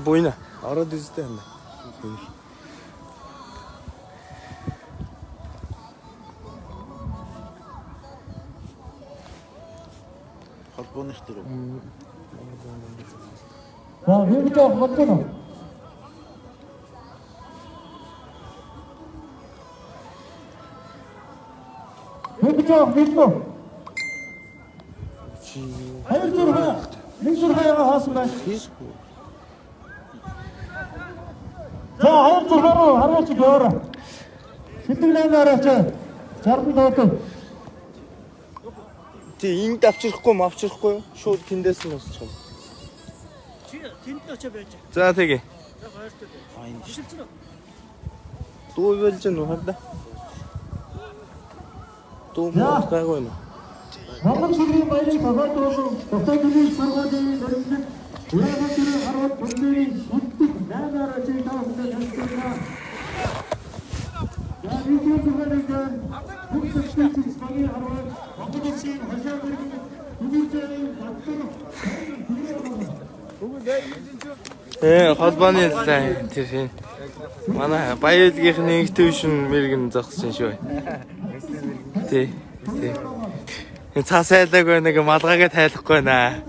Буйна. Ороод үзтэй байна. холбооны дээр. За, нэг жоо холбооно. Нэг жоо хэлбэ. Хайр зүрхээ. Нэг зүрхээ хаасан байна. За, хайр зүрхээ харуулж өөр. Сэтгэлээр ч 60 доод. Тий, энд авчрахгүй мавчрахгүй юу? Шууд тэндээс нь усчих юм. Чи тэнд л очиж байж. За тэгээ. За хоёртой. Файн. Шилжсэн үү? Дуу болж гэнэ үү харда? Дуу гайгүй нэ. Монгол ширхэг баярыг тохиолдуулсан дотоодын сургуулийн нэрнэд Улаан төрийн харвал бүлгийн шүтдэг 8-аар ажил таасдаг хэлсэн. Я видео зүгээрээ бүгд спагийн харвал Монголын хашаалын хүмүүжийн баттар холбооны лайн тэр манай баялагийнх нэг төвшин мэрэгэн зогсож шүү. Тий. Энэ цаасайлаг нэг малгайгаа тайлахгүй наа.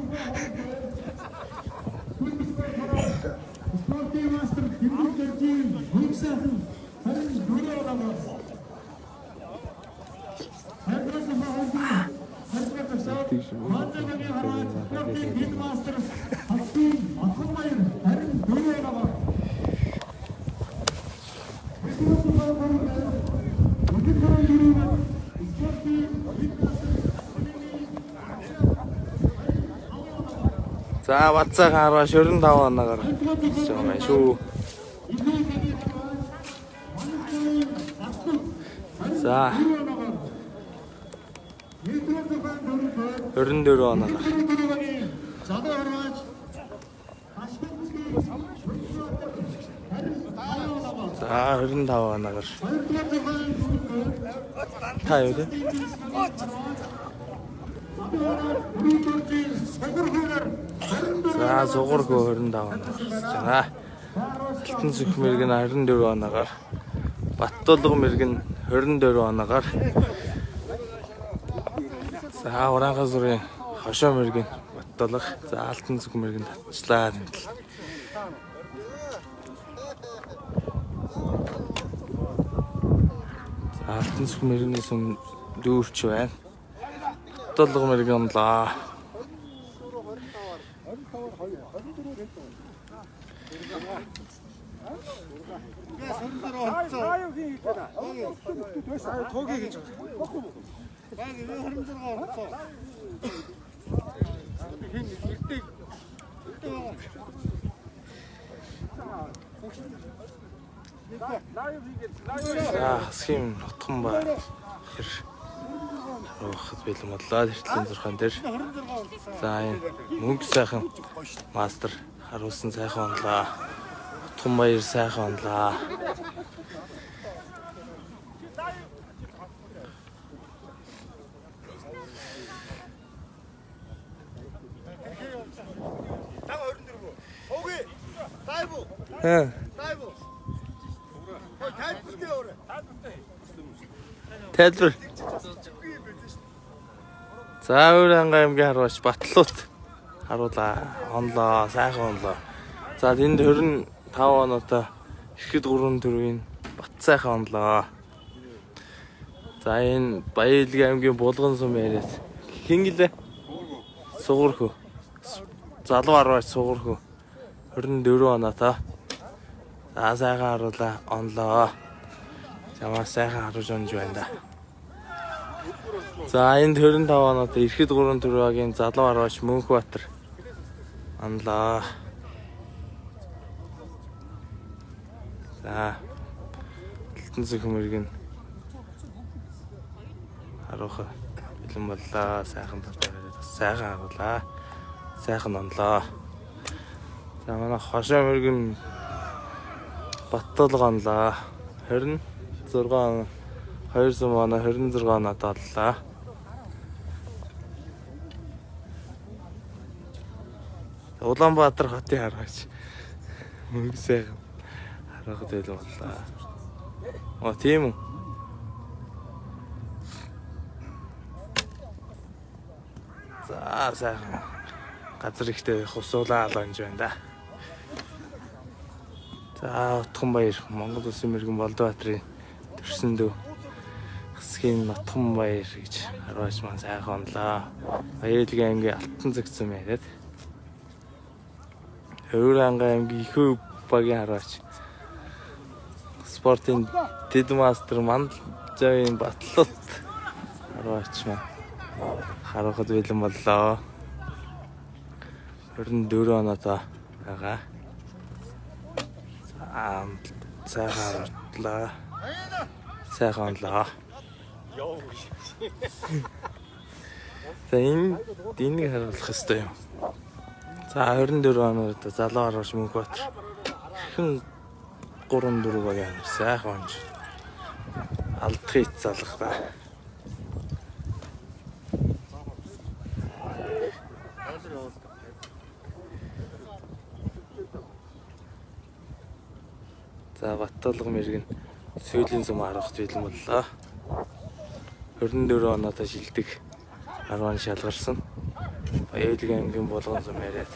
За бацаа гараа 45 оноор хийж байгаа юм шүү. За 24 оноор. За 25 оноор. Та юу вэ? За зугуургүй 25 оноор. За Алтан зүх мэргэн 24 оноор. Баттулга мэргэн 24 оноор. За Уранга зүрийн хошоо мэргэн Баттулга. За Алтан зүх мэргэн татчлаа. За Алтан зүх мэргэний сүм дүүрч байна. Баттулга мэргэн лаа. За схем нутхан ба хэр рухад бэлэн бодлоо тэртлийн зурхаан дээр. За энэ мөнгө сайхан мастер харуулсан сайхан онлоо. Нутхан баяр сайхан онлоо. Тайлбар. За Уранга аймгийн харваач Батлуут харуулаа. Онлоо, сайхан онлоо. За тэнд 25 оноотой ихэд 3 төрвийн бат сайхан онлоо. За энэ Баялагын аймгийн Булган сум яриад хин гэлээ? Сугуурхөө. Залуу харваач Сугуурхөө 24 оноотой. За сайхан харуулаа. Онлоо. Ямар сайхан харуулж онж байна да. За энд 25 оноотой ихэд 3 төрвийн залуу харваач Мөнхбаатар онлоо. За Алтан зүх мэргэн харууха бэлэн боллоо. Сайхан татвараа сайхан харуулаа. Сайхан онлоо. За манай хошоо мэргэн Баттулга онлоо. 26 он 200 оноо 26 оноод оллоо. Улаанбаатар хотын хараач. Мөнгө сайхан харахад байл боллоо. Оо тийм үү. За сайхан газар ихтэй хусуулаад онж байна да. За Утганбаяр Монгол Улсын мэргэн Болдобаатрын төрсөн дөө Хасгийн Утганбаяр гэж харваач маань сайхан онлоо. Баярлалын аймгийн Алтан цэгцэн яриад. Хөвранга аймгийн Ихүү багийн харваач. Спортын Дэд мастер Манлжавын Батлууд харваач маань харахад бэлэн боллоо. 24 оноо байгаа. Сайхан орлоо. Сайхан онлоо. За энийг харуулах хэрэгтэй юм. За 24 оноод залуу харваач Мөнхбаатар. Хэн 3-4 багийн сайхан онж. Алдахыг залах та. За Баттолго мэргэн сүүлийн сум харахад бэлэн боллоо. 24 оноо шилдэг 10 шалгарсан. Баярлалын аймгийн Булган сум яриад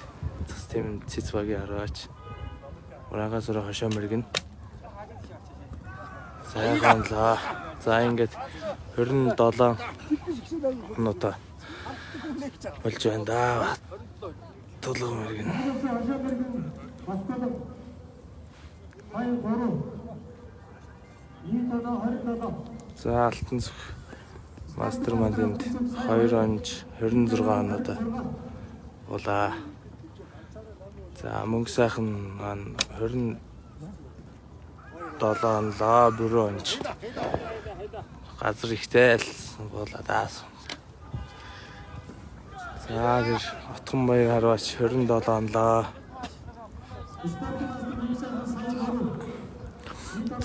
цэс тэм цэц багийн хараач. Урангаа сурах хошоо мэргэн. Сайхан онлоо. За ингээд 27 оноо болж байна да. Баттолго мэргэн. За Алтан цэг мастер мандинд 2 онж 26 оноо болаа. За мөнгө сайхан маань 27 онлоо бүрөө онж. Газар ихтэй л болоо даас. За гэр Утганбаяр харваач 27 онлоо.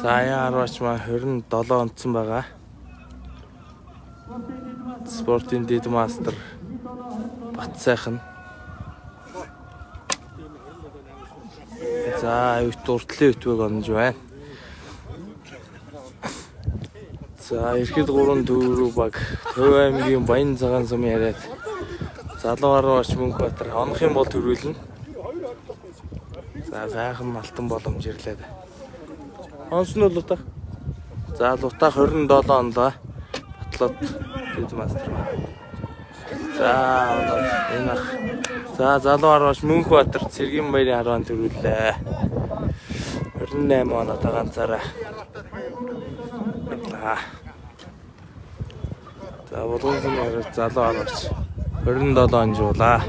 За яа харваач маань 27 онцсон байгаа. Спортын Дэд мастер Бат сайхан. За уртлын өтвөг онж байна. За ихэд 3-4 баг Төв аймгийн Баян цагаан сум яриад залуу харваач Мөнхбаатар онох юм бол төрүүлнэ. За сайхан алтан боломж ирлээ. Онс нь бол утаа. За лутаа 27 онлоо. Батлууд Дэд мастер. За энэ ах. За залуу харваач Мөнхбаатар Цэргийн баярын 10 төрүүллээ. 28 оноо ганцаараа. За Булган сум яриад залуу харваач 27 онжуулаа.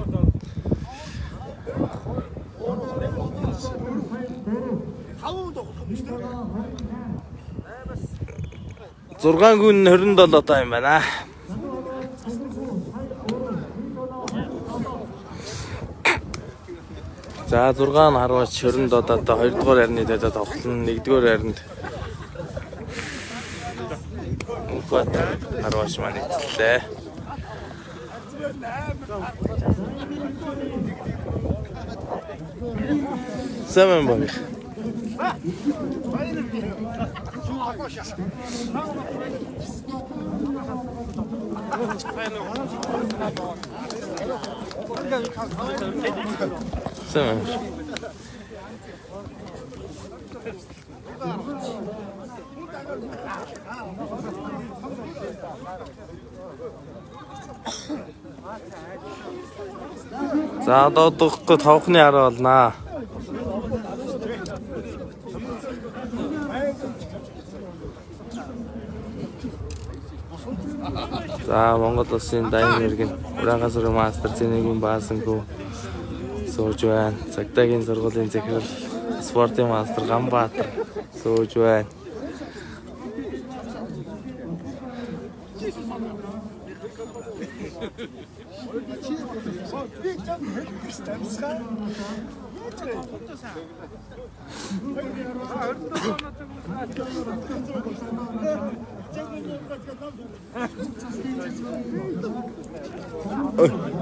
Зургаан гүн 27 таа юм байна. За 6 харваач 27 таа 2 дугаар харны дэдэ тоглоно. 1 дугаар харнд Мөнхбаатар харваач маань эзлээ. Сэмэн баг. Сэмэн. За одоо дуухгүй тавхны хараа болнаа. За Монгол Улсын дайны мэргэн Урангаа сургуулийн мастер Цэнигийн Баасангүй сууж байна. Цагдаагийн сургуулийн захирал спортын мастер Ганбаатар сууж байна.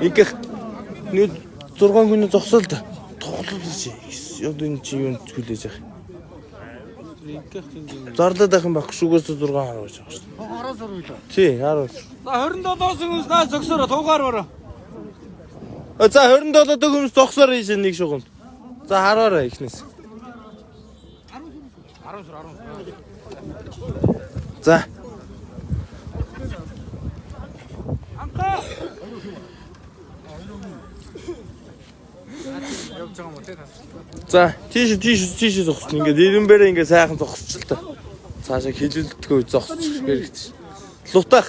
Их нэг 6 хүний зогсоолд тоглолт хийсэн. одоо энэ чи юу хүлээж байгаа. Зарлаад байх юм байхгүй шүүгээс 6 гараа гэж байгаа шүү. 10 сар үлээ. Тий, 10. За 27-оос өмнөөс наа зөксөрө тугаар бараа. За 27-д хүмүүс зогсоор ийш нэг шугамд. За хараараа ихнээс. 10 сар. За. Анка. За, тийш зогсно. Ингээд ирэмбэрээ ингээд сайхан зогсч л та. Цаашаа хилэлдэггүй зогсчих хэрэгтэй. Лутах.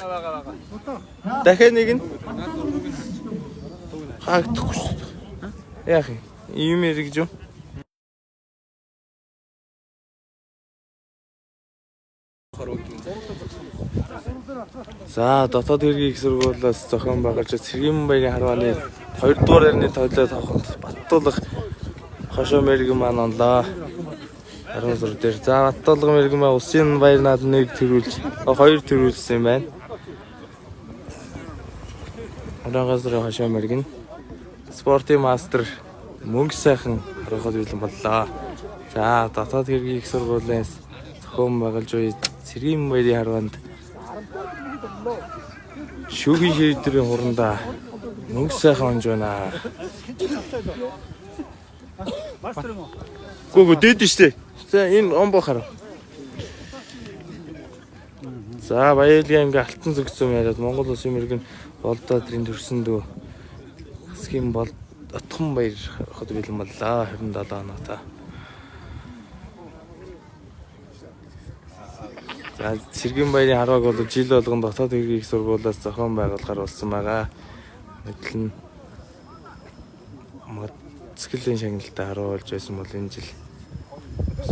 Дахиад нэг нь. Хаагдахгүй шүү дээ. Яах юм? Ийм яриг гэж юу? За, дотоод хэргийн их сургуулиас зохион байгуулж Цэргийн баярын харвааны 2 дугаар ярны тоглоод авахд Баттуулга хошоо мэрэг маань онлоо. 16 дээр. За, Баттуулга мэрэг маань усын баяр наадмыг төрүүлж 2 төрүүлсэн юм байна. Орогоосроо хошоо мэрэг нь спортын мастер мөнгө сайхан харахад бэлэн боллоо. За, дотоод хэргийн их сургуулиас зохион байгуулж буй Цэргийн баярын харваанд шүүхийн шийдвэрийн хурандаа мөнгө сайхан онж байна. Гүг дээд штэ. За энэ омбо хараа. За Баялгийн аймгийн Алтан зүгцэн яриад Монгол улсын мэрэгэн болдоодрын төрсөн дөө хэсгийн бол Отхон баяр хот бэлэн боллоо 27 оноотой. За Цэргийн баярын харвааг бол жил болгон дотоод хэргийн их сургуулиас зохион байгуулахаар болсон байгаа. Мэдлэн сэтгэлийн шагналтай харуулж байсан бол энэ жил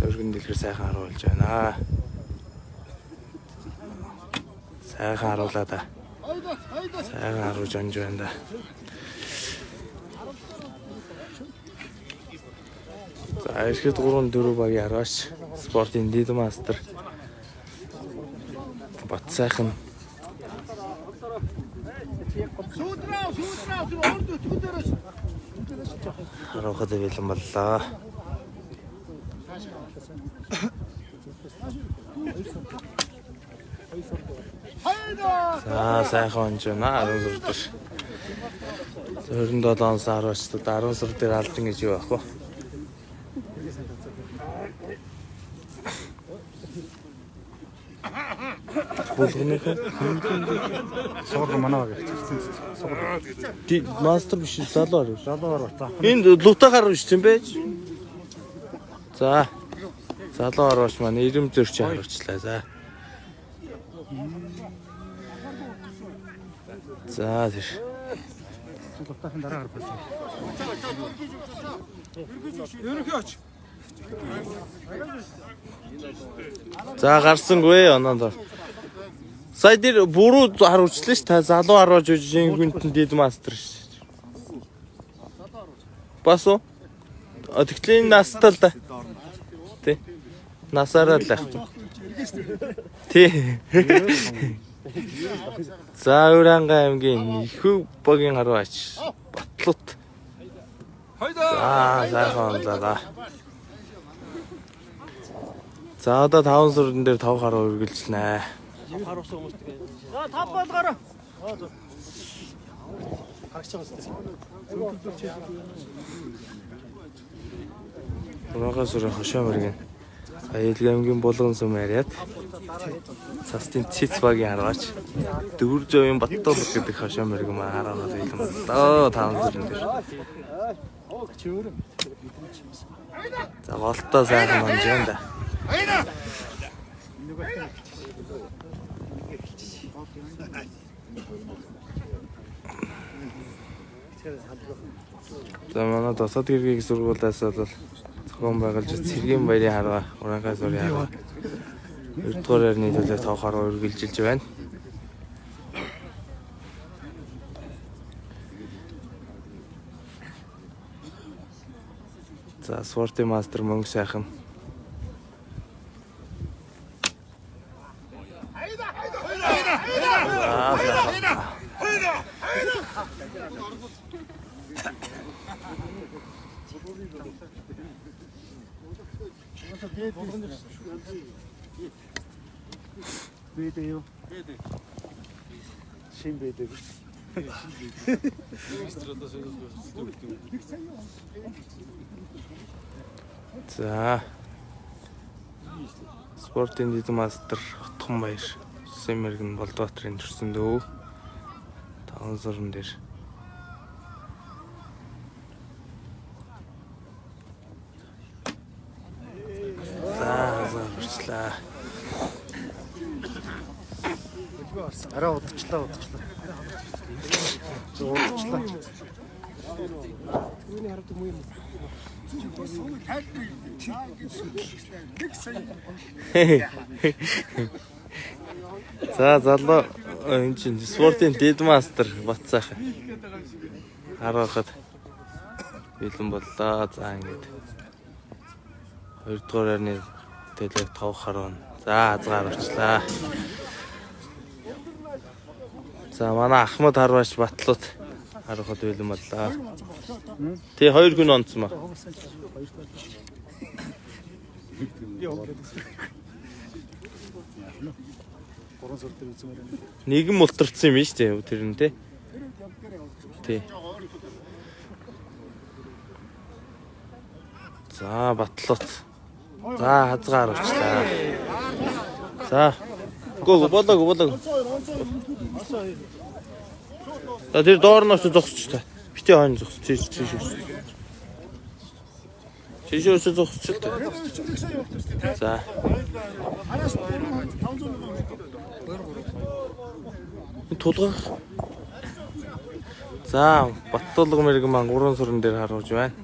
өргөн дэлгэр сайхан харуулж байна. Сайхан харуулаа да. Сайхан харуулж онж байна да. За ихэд 3-4 багийн хараач спортын дид мастер бат сайхан харахад бэлэн боллоо. За сайхан онж байна 16 дээр. 27 он сар очтод 10 сар дээр алдан гэж юу аах вэ? Болгоныхоо Согол манаа гэсэн. Согол. мастер биш залуу. Залуугаар бата. Энд лутахаар биш юм байж. За. Залуу орооч маань ирэм зөрч харуулчлаа. За. За тэр. Лутахын дараагаар болсон. Ерөнхий оч. За гарсангүй оноонд. Сая дээр буруу харуулчлаа ш та залуу харуулж үжийн гүнтэн дид мастер ш. Бас уу? Тэгтлийн настал да. Тэ. Насараа л ах. Тэ. За Уранга аймгийн Ихүү богийн харваач Батлут. За сайхан онлоо. За одоо 5 сүрэн дээр 5 хараа үргэлжлэнэ. Харуулсан хүмүүс тэгээ. За 5 болгоорой. Харагч байгаа зү. Урагаас өрөө хошоо мэргэн. Баялгийн аймгийн Булган сум яриад цастын цэц багийн хараач Дүүржовын Баттуулга гэдэг хошоо мэргэн маа хараад бэлэн боллоо 5 сүрэн дээр. За голтоо сайхан онж байна да. За манай дотоод хэргийн сургуулиас бол зохион байгуулж Цэргийн баярын харваа Урангаас өрийн харваа 2 дугаар ярны төлөө 5 харваа үргэлжилж байна. За спортын мастер мөнгө сайхан. Бэдэ юу? Шин бэдэ. За. Спортын дэд мастер Отгонбаяр Сэмэргэн Болдбаатрын төрсөн дөө. 5 сарын дээр. За, Араа удаачлаа. Зурчлаа. Үүний хараад юм юм. За залуу энэ чинь спортын дэд мастер Батцаахан. Харахад бэлэн боллоо. За ингээд 2 дугаар арны төлөв 5 харван. За азгаар орчлаа. За манай Ахмад Харваач Батлууд харахад бэлэн боллоо. Тэ 2 хүн онцсон ба. Нэгэн мултарсан юм шүү дээ тэр нь тий. За Батлууд. За хазгаар очлаа. За. Гоо болоо. За тэр доор нь очиж зогсч та. Битээ хойно зогсч тийш. Тийш зогсч та. За. Тулгах. За Баттуулга мэрэгэн маань 3 сүрэн дээр харуулж байна.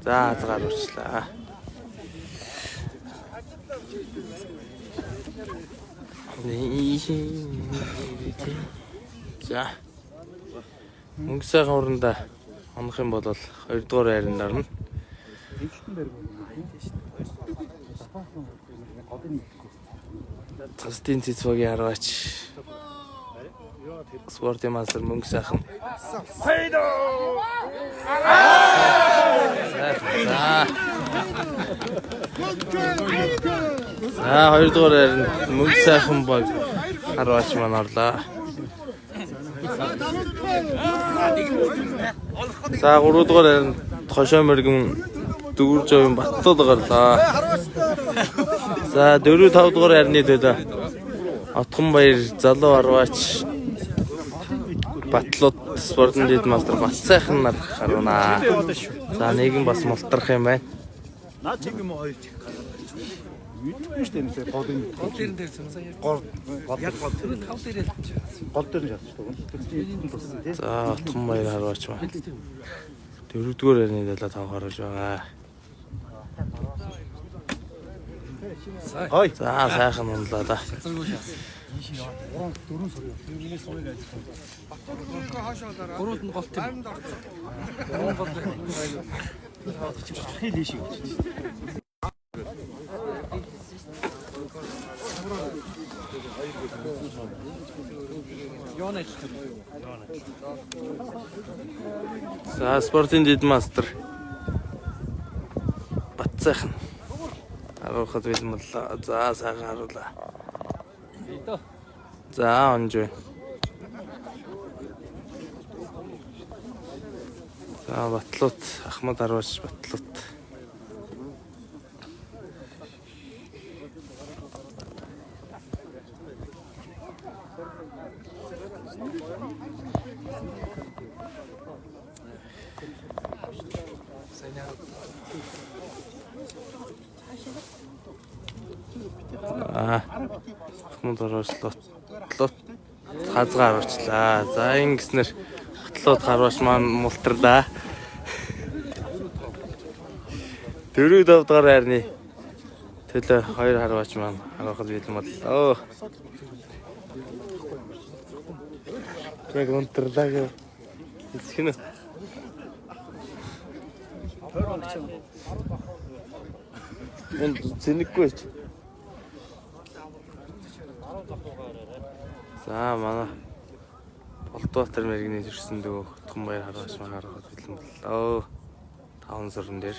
За азгаар урчлаа. За. Мөнгө сайхан уранда хонох юм бол 2 дугаар байранд орно. Цастын цэцвэгийн хараач. Спортын мастер мөнгө сайхан. За 2 дугаар байранд мөнгө сайхан баг хараач маань орлоо. За 3 дугаар байранд Хошоо мэргэн Дүүрж овын Баттууд гарлаа. За 4 5 дугаар байрны төлөө Отгонбаяр залуу Харваач Батлууд спортын дэд мастер Батцаахан нар харуунаа. За нэгэн бас мултрах юм байна. Наад нэг юм хоёр чих. Юу штэ нэ гол дээр тавьсан сая. Гол тэр тав дээр гол дээр шатсан шүү дээ. За Отгонбаяр Харваач ба. 4 дугаар байрны төлөө 5 харуулж байгаа. Хой. За сайхан унлаа да. 4 сар юу. Юуны сувыг ажилласан. Гурвууд нь голт юм. Хэл ийшээ. За спортын дэд мастер Батцаахан харахад бэлэн боллоо. За сайхан харуулаа. За онжоо. За Батлууд Ахмад Харваач Батлууд. Ахмад Харваач Батлууд хазгаар орчлаа. За ингэснээр Батлууд Харваач маань мултарлаа. 4 давдгаар байрны төлөө 2 Харваач маань харахад бэлэн боллоо. Яг мултарлаа гэх. Синэ. Энд зэнэггүй ч. За манай Болдбаатар мэрэгнээс ирсэн дөө Томбаяр хараач махаарахад бэлэн боллоо. 5 сарын дээр.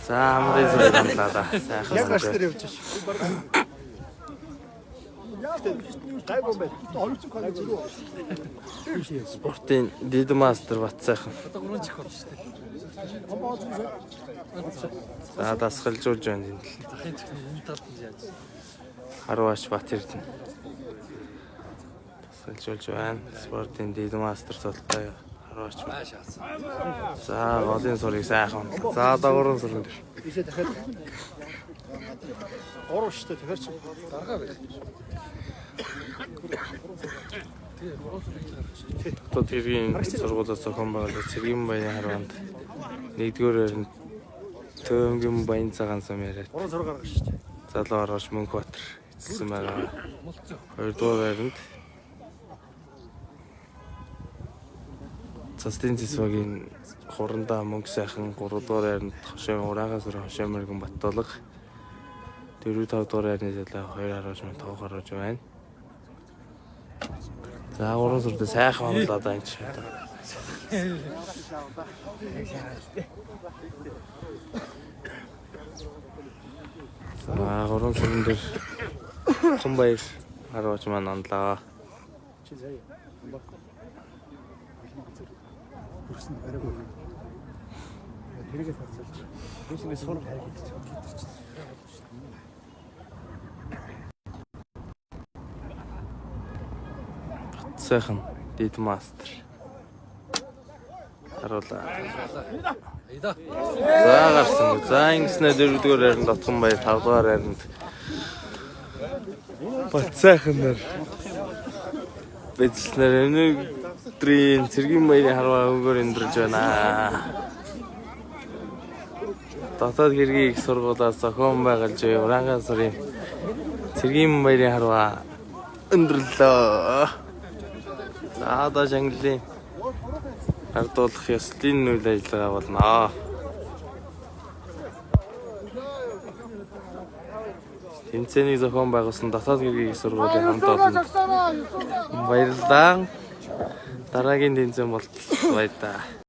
За амрын зүйл амлаа да. Сайхан. Яг гаш дээр явж байна. Спортын дид мастер бат сайхан. За дасгалжуулж байна энэ тал. Хараач бат ирдэн. Дасгалжуулж байна. Спортын дид мастер цолтой хараач. За голын сурыг сайхан. За дагуурын сурын дээр. Бишээ дахиад. Ороо штэ тэгэхээр чи даргаа байж. Одоо тэргийн сургуулиас зохион байгуулсан Цэргийн баяны харванд 1-р нь Төвөнгийн баян цагаан сум яриад. Ороо зураг гаргаж штэ. Залуу хараач Мөнхбаатар эцэлсэн байгаа. 2-р байранд Цастын Зэсвагийн хурандаа мөнгө сайхан 3-р байранд Хошоо Ураагаас Хошоо мэргэн Баттуулга 4-5-р байрны залуу 2 хараач мөн 5 хараач байна. За уран сүрдээ сайхан онлоо да энэ ч. За уран сүрэн дээр Томбаяр хараач маань онлоо. Чи сая. Бүрсэн барайгүй. Тэрийгээ харцуулж. Бишээс сурах хайр гэж. Сайхан дид мастер. Харуулаа. За гарсан. За ингэснээр 4-р байранд Томбаяр 5-р байранд бат сайхан нар бэлснэр өнөөдрийн Цэргийн баярын харваа өгөөр өндөрлж байна. Дотоод хэргийн их сургуулиас зохион байгуулж Ураангай сарын Цэргийн баярын харваа өндөрлөө. За одоо Шангилын ардуулах ёслолын үйл ажиллагаа болно. Тэмцээнийг зохион байгуулсан дотоод хэргийн их сургуулийн хамт олон баярлалаа. Дараагийн тэмцээн болтол баярлалаа.